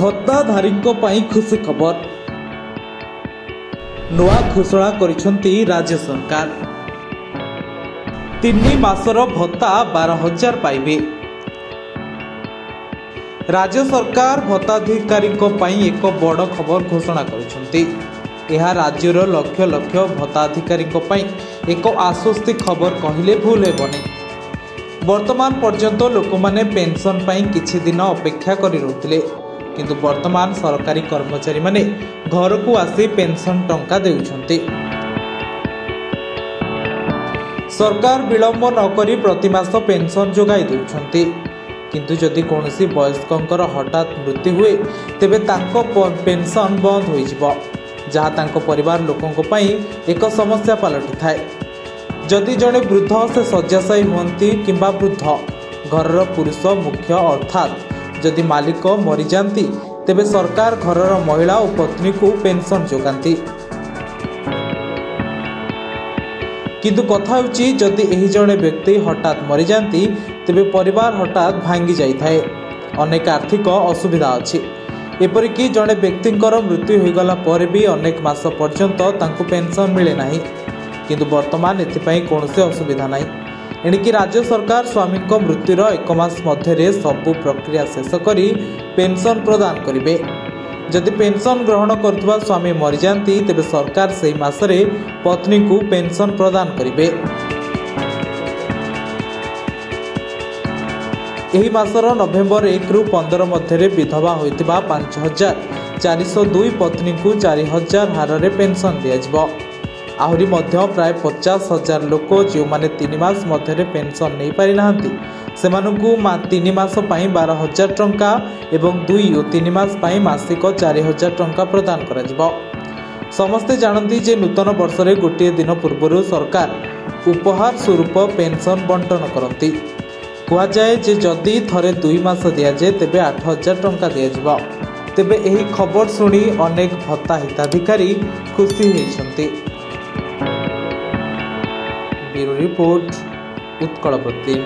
भत्ताधारी खुशी खबर नुआ घोषणा करिसेंती राज्य सरकार 3 मासर भत्ता 12,000 पाइबे। राज्य सरकार भत्ताधिकारी एक बड़ खबर घोषणा करिसेंती। यह राज्यर लक्ष लक्ष भत्ताधिकारी एक आश्वस्ति खबर कहले भूल हेबनी। वर्तमान पर्यंत लोक माने पेंशन पाई किछि दिन अपेक्षा करि रहउतिले, किंतु वर्तमान सरकारी कर्मचारी माने घर को आसी पेंशन टंका देउछंती। सरकार विलंब नकरी प्रतिमास पेंशन जोगाई देउछंती, किंतु जदि कोनोसी वयस्कंकर हठात मृत्यु हुए तेबे तांको पेंशन बंद होई जिवो, जहा तांको परिवार लोकंको पई एक समस्या पलटि थाए। जदि जड़े वृद्ध से शय्याशायी हुअंती किंबा वृद्ध घरर पुरुष मुख्य अर्थात जदि मालिक मरी जाती तेबे सरकार घरर महिला और पत्नी को पेंशन जोगाती। किंतु कथा होची जदि एही जड़े व्यक्ति हठात मरी जाती तेबे परिवार हठात भांगी जाई थाए। अनेक आर्थिक असुविधा अछि। एपरिकी जड़े व्यक्तिंकर मृत्यु होगला पर भी अनेक मास पर्यंत तांको पेंशन मिले नाही, किंतु वर्तमान एथिपाई कोनोसी असुविधा नाही। एणिकी राज्य सरकार स्वामी मृत्युर 1 मास मध्य सबु प्रक्रिया शेष करी पेंशन प्रदान करिवे। जदि पेंशन ग्रहण करथुवा स्वामी मरी जाती तेबे सरकार सेही मासरे पत्नी को पेंशन प्रदान करिवे। एही मासर नवेम्बर 1 रु 15 मध्य विधवा होइतिबा 5,402 पत्नी को 4,000 हारे पेंशन दिया। आहरी मध्य प्राय 50,000 लोक जो माने 3 मास मध्य पेंशन नहीं पारि नाहंती सेमानकु 3 मास पाई 12,000 टंका एवं 2 और 3 मास पाई मासिक 4,000 टंका प्रदान करा जिवो। समस्ते जानती जे नूतन वर्ष रे गोटे दिन पूर्व सरकार उपहार स्वरूप पेंशन बंटन करती। कह जाए जे जदि थरे 2 मास दिया जाए तेबे 8,000 टंका दिया जिवो। तेबे एही खबर सुनी अनेक भत्ता हिताधिकारी खुशी होइछंती। ब्यूरो रिपोर्ट उत्कल प्रतिदिन।